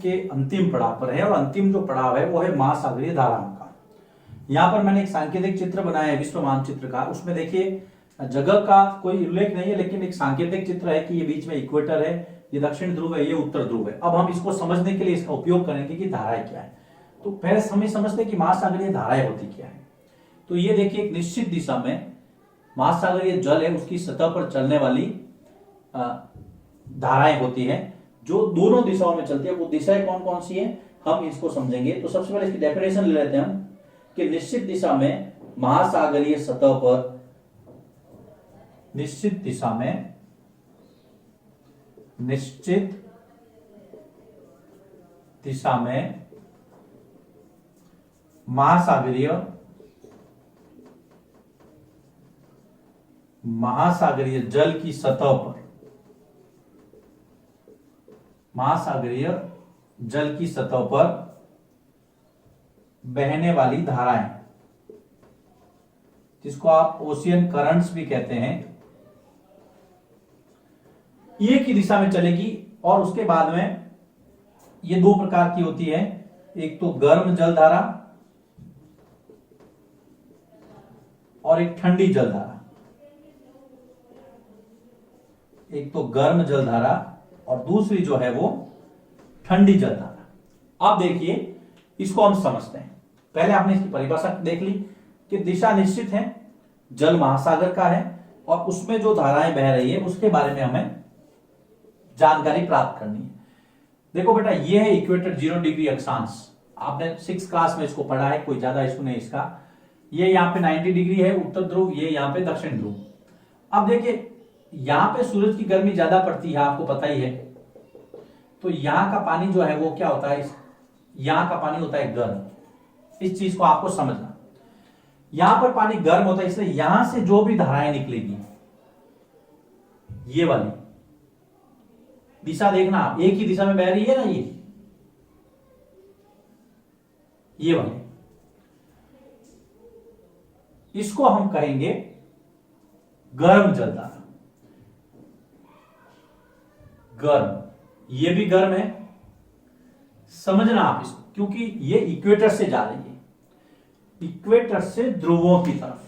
के अंतिम पड़ाव पर है और अंतिम जो पड़ाव है वो है महासागरीय धाराओं का। यहाँ पर मैंने एक सांकेतिक चित्र बनाया है विश्व मानचित्र का। उसमें देखिए जगह का कोई उल्लेख नहीं है, लेकिन एक सांकेतिक चित्र है कि ये बीच में इक्वेटर है, ये दक्षिण ध्रुव है, ये उत्तर ध्रुव है। अब हम इसको समझने के लिए इसका उपयोग करेंगे कि धाराएं क्या है। तो पहले हमें समझते हैं कि महासागरीय धाराएं होती क्या है। तो ये देखिए एक निश्चित दिशा में महासागरीय जल है, उसकी सतह पर चलने वाली धाराएं होती हैं जो दोनों दिशाओं में चलती है। वो दिशाएं कौन कौन सी हैं हम इसको समझेंगे। तो सबसे पहले इसकी डेफिनेशन ले लेते हैं हम कि निश्चित दिशा में महासागरीय सतह पर, निश्चित दिशा में, निश्चित दिशा में महासागरीय जल की सतह पर, महासागरीय जल की सतह पर बहने वाली धाराएं, जिसको आप ओशियन करंट्स भी कहते हैं, एक ही दिशा में चलेगी। और उसके बाद में ये दो प्रकार की होती है, एक तो गर्म जलधारा और एक ठंडी जलधारा। एक तो गर्म जलधारा और दूसरी जो है वो ठंडी जलधारा। अब देखिए इसको हम समझते हैं। पहले आपने इसकी परिभाषा देख ली कि दिशा निश्चित है, जल महासागर का है और उसमें जो धाराएं बह रही है उसके बारे में हमें जानकारी प्राप्त करनी है। देखो बेटा, ये है इक्वेटर 0 डिग्री अक्षांश। आपने 6 क्लास में इसको पढ़ा है, कोई ज्यादा इशू नहीं इसका। ये यहाँ पे 90 डिग्री है उत्तर ध्रुव, ये यहाँ पे दक्षिण ध्रुव। अब देखिए यहाँ पे सूरज की गर्मी ज्यादा पड़ती है, आपको पता ही है। तो यहाँ का पानी जो है वो क्या होता है, यहाँ का पानी होता है गर्म। इस चीज को आपको समझना, यहां पर पानी गर्म होता है, इसलिए यहां से जो भी धाराएं निकलेगी, ये वाली दिशा देखना आप, एक ही दिशा में बह रही है ना, ये वाली, इसको हम कहेंगे गर्म जलधारा। गर्म, ये भी गर्म है, समझना आप इसको, क्योंकि ये इक्वेटर से जा रही है, इक्वेटर से ध्रुवों की तरफ।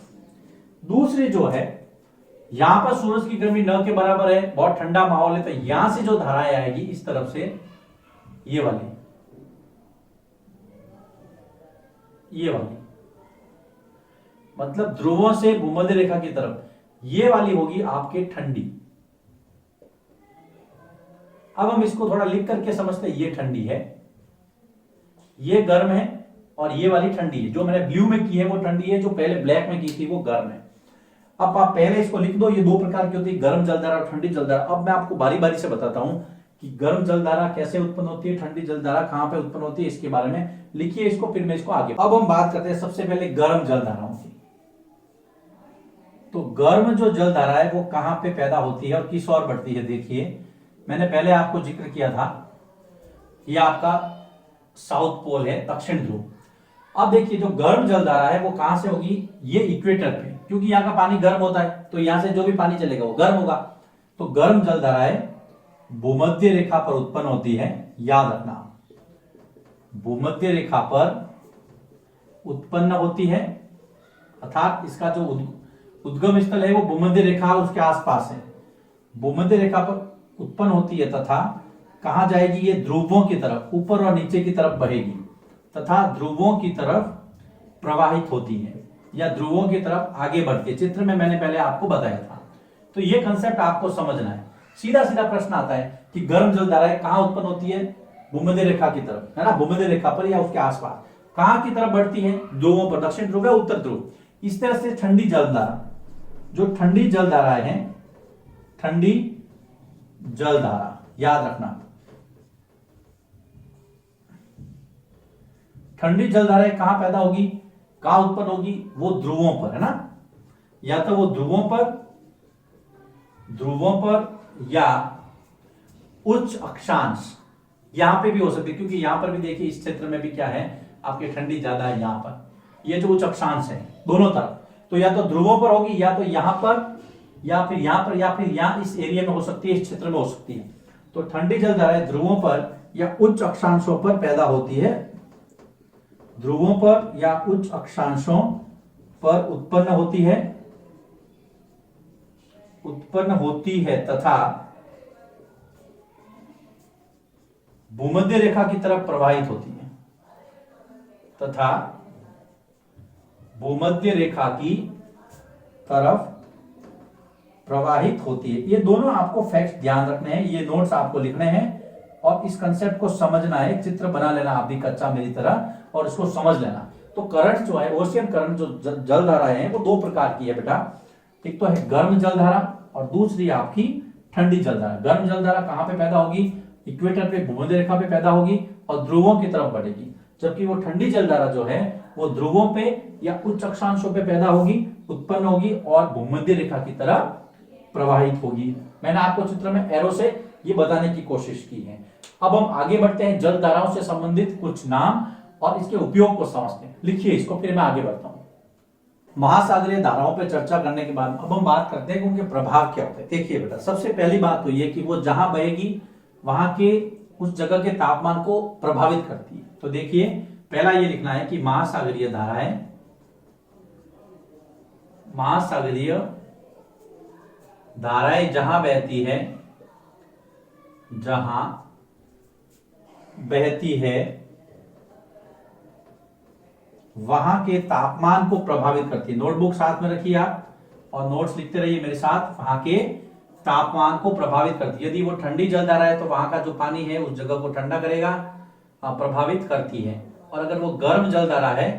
दूसरी जो है, यहां पर सूरज की गर्मी न के बराबर है, बहुत ठंडा माहौल है, तो यहां से जो धाराएं आएगी इस तरफ से, ये वाली, ये वाली, मतलब ध्रुवों से भूमध्य रेखा की तरफ, ये वाली होगी आपके ठंडी। अब हम इसको थोड़ा लिख करके समझते हैं। ये ठंडी है, ये गर्म है और ये वाली ठंडी है। जो मैंने ब्लू में की है वो ठंडी है, जो पहले ब्लैक में की थी वो गर्म है। अब आप पहले इसको लिख दो, ये दो प्रकार की होती है, गर्म जलधारा और ठंडी जलधारा। अब मैं आपको बारी बारी से बताता हूं कि गर्म जलधारा कैसे उत्पन्न होती है, ठंडी जलधारा कहां पे उत्पन्न होती है, इसके बारे में लिखिए इसको, फिर मैं इसको आगे। अब हम बात करते हैं सबसे पहले गर्म जलधाराओं की। तो गर्म जो जलधारा है वो कहां पे पैदा होती है और किस ओर बढ़ती है। देखिए मैंने पहले आपको जिक्र किया था, ये आपका साउथ पोल है, दक्षिण ध्रुव। अब देखिए जो गर्म जलधारा है वो कहां से होगी, ये इक्वेटर पे, क्योंकि यहाँ का पानी गर्म होता है, तो यहां से जो भी पानी चलेगा वो गर्म होगा। तो गर्म जलधाराएं भूमध्य रेखा पर उत्पन्न होती है, याद रखना, भूमध्य रेखा पर उत्पन्न होती है, अर्थात इसका जो उद्गम स्थल है वो भूमध्य रेखा उसके आसपास है, भूमध्य रेखा पर उत्पन्न होती है तथा कहां जाएगी, ये ध्रुवों की तरफ, ऊपर और नीचे की तरफ बहेगी तथा ध्रुवों की तरफ प्रवाहित होती है या ध्रुवों की तरफ आगे बढ़ती है। चित्र में मैंने पहले आपको बताया था। तो ये कंसेप्ट आपको समझना है। सीधा सीधा प्रश्न आता है कि गर्म जलधाराएं कहां उत्पन्न होती है, भूमध्य रेखा की तरफ, है ना, भूमध्य रेखा पर या उसके आसपास। कहां की तरफ बढ़ती है, ध्रुवों पर, दक्षिण ध्रुव या उत्तर ध्रुव। इस तरह से ठंडी जलधारा, जो ठंडी जलधाराएं हैं, ठंडी जलधारा याद रखना, ठंडी जलधाराएं कहां पैदा होगी, कहां उत्पन्न होगी, वो ध्रुवों पर, है ना, या तो वो ध्रुवों पर या उच्च अक्षांश, यहां पे भी हो सकती है, क्योंकि यहां पर भी देखिए इस क्षेत्र में भी क्या है, आपकी ठंडी ज्यादा है यहां पर, ये जो उच्च अक्षांश है दोनों तरफ, तो या तो ध्रुवों पर होगी या तो यहां पर या फिर यहां पर या फिर यहां इस एरिया में हो सकती है, इस क्षेत्र में हो सकती है। तो ठंडी जलधाराएं ध्रुवों पर या उच्च अक्षांशों पर पैदा होती है, ध्रुवों पर या उच्च अक्षांशों पर उत्पन्न होती है तथा भूमध्य रेखा की तरफ प्रवाहित होती है, तथा भूमध्य रेखा की तरफ प्रवाहित होती है। ये दोनों आपको फैक्ट्स ध्यान रखने हैं, ये नोट्स आपको लिखने हैं और इस कंसेप्ट को समझना है। एक चित्र बना लेना आप भी कच्चा मेरी तरह और इसको समझ लेना। तो करंट जो है, ओशियन करंट जो जल धाराएं हैं वो दो प्रकार की है बेटा। एक तो है गर्म जल धारा और दूसरी आपकी ठंडी जल धारा। गर्म जल धारा कहां पे पैदा होगी? इक्वेटर पे, भूमध्य रेखा पे पैदा होगी और ध्रुवों की तरफ बढ़ेगी। जबकि वो ठंडी जल धारा जो है वो ध्रुवों पे या उच्च अक्षांशों पे पैदा होगी, उत्पन्न होगी और भूमध्य रेखा की तरफ प्रवाहित होगी। मैंने आपको चित्र में एरो से ये बताने की कोशिश की है। अब हम आगे बढ़ते हैं, जल धाराओं से संबंधित कुछ नाम और इसके उपयोग को समझते हैं। लिखिए इसको, फिर मैं आगे बढ़ता हूं। महासागरीय धाराओं पर चर्चा करने के बाद अब हम बात करते हैं कि उनके प्रभाव क्या होते हैं। देखिए बेटा, सबसे पहली बात तो ये कि वो जहां बहेगी वहां के उस जगह के तापमान को प्रभावित करती है। तो देखिए पहला ये लिखना है कि महासागरीय धाराएं जहां बहती है वहां के तापमान को प्रभावित करती है। नोटबुक साथ में रखिए आप और नोट्स लिखते रहिए मेरे साथ। वहां के तापमान को प्रभावित करती है। यदि वो ठंडी जल धारा है तो वहां का जो पानी है उस जगह को ठंडा करेगा, प्रभावित करती है। और अगर वो गर्म जल धारा है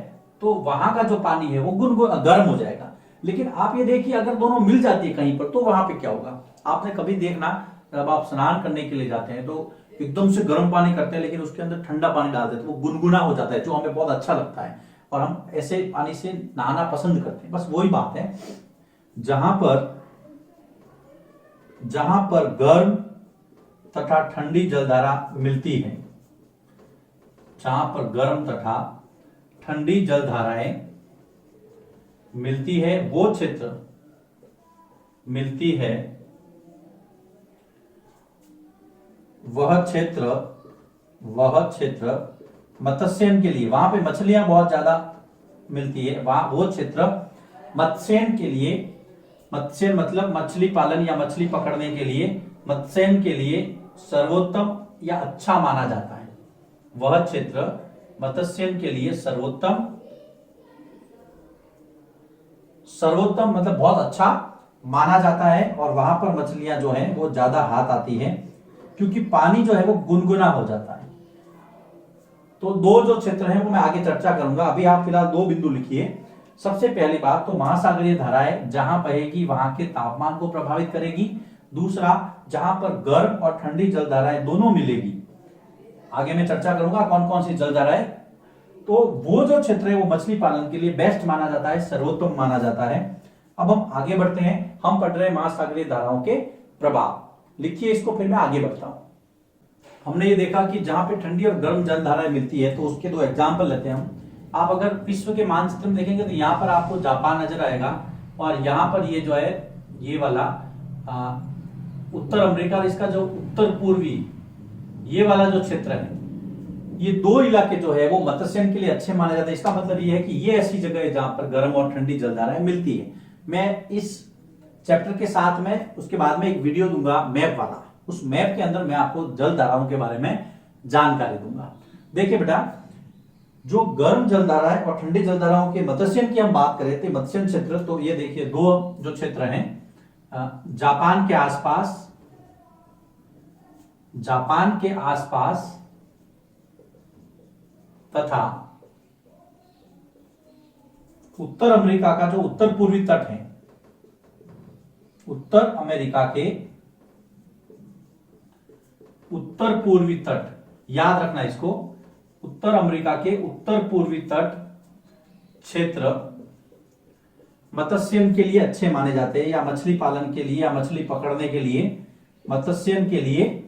तो वहां का जो पानी है वो गर्म हो जाएगा। लेकिन आप ये देखिए, अगर दोनों मिल जाती है कहीं पर तो वहां पे क्या होगा? आपने कभी देखना, जब आप स्नान करने के लिए जाते हैं तो एकदम से गर्म पानी करते हैं लेकिन उसके अंदर ठंडा पानी डालते हैं तो वो गुनगुना हो जाता है, जो हमें बहुत अच्छा लगता है और हम ऐसे पानी से नहाना पसंद करते हैं। बस वही बात है, जहां पर गर्म तथा ठंडी जलधारा मिलती है, जहां पर गर्म तथा ठंडी जलधाराएं मिलती है वो क्षेत्र वह क्षेत्र मत्स्यन के लिए, वहां पे मछलियां बहुत ज्यादा मिलती है, वहां वो क्षेत्र मत्स्यन के लिए, मत्स्यन मतलब मछली पालन या मछली पकड़ने के लिए, मत्स्यन के लिए सर्वोत्तम या अच्छा माना जाता है। वह क्षेत्र मत्स्यन के लिए सर्वोत्तम मतलब बहुत अच्छा माना जाता है और वहां पर मछलियां जो हैं वो ज्यादा हाथ आती हैं क्योंकि पानी जो है वो गुनगुना हो जाता है। तो दो जो क्षेत्र हैं वो मैं आगे चर्चा करूंगा, अभी आप फिलहाल दो बिंदु लिखिए। सबसे पहली बात तो महासागरीय धाराएं जहां बहेगी वहां के तापमान को प्रभावित करेगी। दूसरा, जहां पर गर्म और ठंडी जल धाराएं दोनों मिलेगी। आगे मैं चर्चा करूंगा कौन कौन सी जल धाराएं। तो वो जो क्षेत्र है वो मछली पालन के लिए बेस्ट माना जाता है, सर्वोत्तम माना जाता है। अब हम आगे बढ़ते हैं, हम पढ़ रहे हैं महासागरीय धाराओं के प्रभाव। लिखिए इसको, फिर मैं आगे बढ़ता हूं। हमने ये देखा कि जहां पे ठंडी और गर्म जल धाराएं मिलती है तो उसके दो एग्जाम्पल लेते हैं हम। आप अगर विश्व के मानचित्र में देखेंगे तो यहाँ पर आपको जापान नजर आएगा और यहाँ पर ये जो है ये वाला उत्तर अमेरिका, इसका जो उत्तर पूर्वी ये वाला जो क्षेत्र है, ये दो इलाके जो है वो मत्स्यन के लिए अच्छे माने जाते हैं। इसका मतलब ये है कि ये ऐसी जगह है जहां पर गर्म और ठंडी जलधाराएं मिलती है। मैं इस चैप्टर के साथ में उसके बाद में एक वीडियो दूंगा मैप वाला, उस मैप के अंदर मैं आपको जलधाराओं के बारे में जानकारी दूंगा। देखिए बेटा, जो गर्म जलधाराएं और ठंडी जलधाराओं के मत्स्यन की हम बात करें थे, मत्स्यन क्षेत्र, तो ये देखिए दो जो क्षेत्र हैं जापान के आसपास तथा उत्तर अमेरिका का जो उत्तर पूर्वी तट है, उत्तर अमेरिका के उत्तर पूर्वी तट, याद रखना इसको, उत्तर अमेरिका के उत्तर पूर्वी तट क्षेत्र मत्स्यन के लिए अच्छे माने जाते हैं, या मछली पालन के लिए या मछली पकड़ने के लिए मत्स्यन के लिए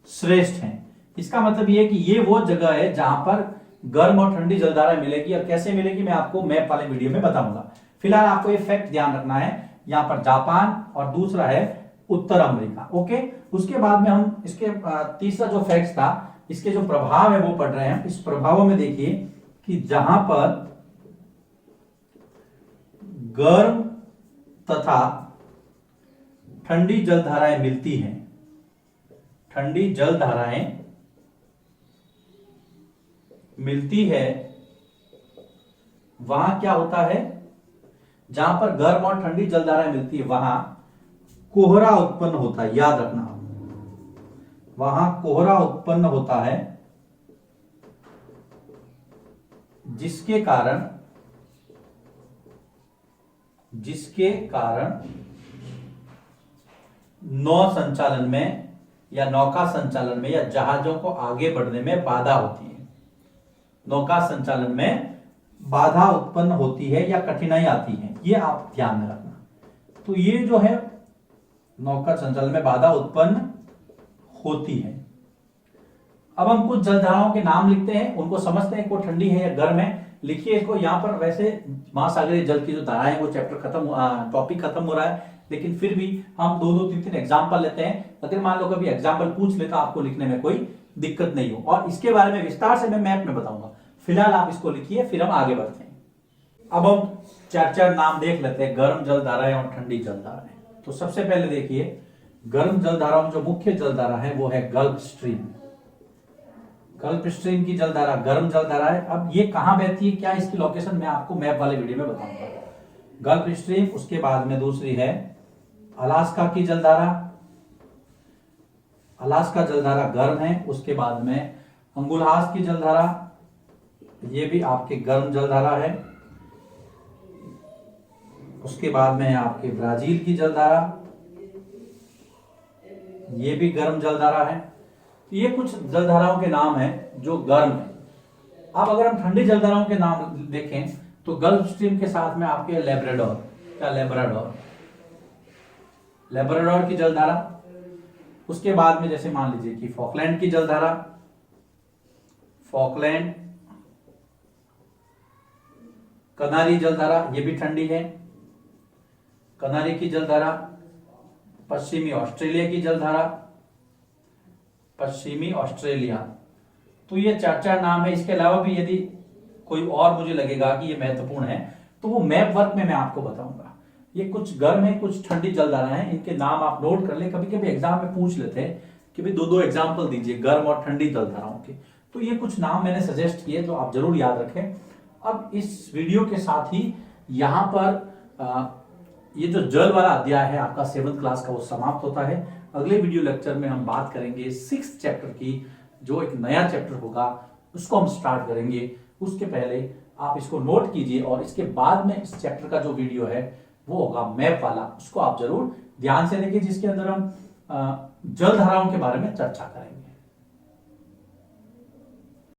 श्रेष्ठ हैं। इसका मतलब यह है कि ये वो जगह है जहां पर गर्म और ठंडी जलधाराएं मिलेगी, और कैसे मिलेगी मैं आपको मैप वाले वीडियो में बताऊंगा। फिलहाल आपको ये फैक्ट ध्यान रखना है, यहां पर जापान और दूसरा है उत्तर अमेरिका। ओके, उसके बाद में हम इसके तीसरा जो फैक्ट था, इसके जो प्रभाव है वो पढ़ रहे हैं। इस प्रभावों में देखिए कि जहां पर गर्म तथा ठंडी जलधाराएं मिलती हैं, ठंडी जलधाराएं मिलती है, वहां क्या होता है, जहां पर गर्म और ठंडी जलधाराएं मिलती है वहां कोहरा उत्पन्न होता है। याद रखना, वहां कोहरा उत्पन्न होता है, जिसके कारण नौ संचालन में या नौका संचालन में या जहाजों को आगे बढ़ने में बाधा होती है। नौका संचालन में बाधा उत्पन्न होती है या कठिनाई आती है, ये आप ध्यान में रखना। तो ये जो है नौका संचालन में बाधा उत्पन्न होती है। अब हम कुछ जलधाराओं के नाम लिखते हैं, उनको समझते हैं, कोई ठंडी है या गर्म है। लिखिए इसको यहाँ पर। वैसे महासागरीय जल की जो धाराएं वो चैप्टर खत्म, टॉपिक खत्म हो रहा है, लेकिन फिर भी हम दो तीन एग्जाम्पल लेते हैं। अगर मान लो कभी एग्जाम्पल पूछ ले तो आपको लिखने में कोई दिक्कत नहीं हो, और इसके बारे में विस्तार से मैं मैप में बताऊंगा। फिलहाल आप इसको लिखिए, फिर हम आगे बढ़ते हैं। अब हम चार नाम देख लेते हैं, गर्म जलधाराएं और ठंडी जलधाराएं। तो सबसे पहले देखिए, गर्म जलधाराओं जो मुख्य जलधारा है वो है गल्फ स्ट्रीम। गल्फ स्ट्रीम की जलधारा गर्म जलधारा है। अब ये कहां बहती है, क्या इसकी लोकेशन मैं आपको मैप वाले वीडियो में बताऊंगा। गल्फ स्ट्रीम, उसके बाद में दूसरी है अलास्का की जलधारा। अलास्का जलधारा गर्म है। उसके बाद में अंगुलहास की जलधारा, ये भी आपके गर्म जलधारा है। उसके बाद में है आपके ब्राजील की जलधारा, ये भी गर्म जलधारा है। ये कुछ जलधाराओं के नाम हैं जो गर्म है। अब अगर हम ठंडी जलधाराओं के नाम देखें तो गल्फ स्ट्रीम के साथ में आपके लेब्राडोर की जलधारा। उसके बाद में जैसे मान लीजिए कि फॉकलैंड की जलधारा, फॉकलैंड कनारी जलधारा, ये भी ठंडी है। कनारी की जलधारा, पश्चिमी ऑस्ट्रेलिया की जलधारा, पश्चिमी ऑस्ट्रेलिया। तो ये चार नाम है। इसके अलावा भी यदि कोई और मुझे लगेगा कि ये महत्वपूर्ण है तो वो मैप वर्क में मैं आपको बताऊंगा। ये कुछ गर्म है, कुछ ठंडी जलधारा है, इनके नाम आप नोट कर ले। कभी कभी एग्जाम में पूछ लेते हैं कि भाई दो एग्जाम्पल दीजिए गर्म और ठंडी जलधाराओं के। तो ये कुछ नाम मैंने सजेस्ट किए जो आप जरूर याद रखें। अब इस वीडियो के साथ ही यहाँ पर ये जो जल वाला अध्याय है आपका 7th क्लास का वो समाप्त होता है। अगले वीडियो लेक्चर में हम बात करेंगे 6th चैप्टर की, जो एक नया चैप्टर होगा उसको हम स्टार्ट करेंगे। उसके पहले आप इसको नोट कीजिए, और इसके बाद में इस चैप्टर का जो वीडियो है वो होगा मैप वाला, उसको आप जरूर ध्यान से देखिए, जिसके अंदर हम जल धाराओं के बारे में चर्चा करेंगे।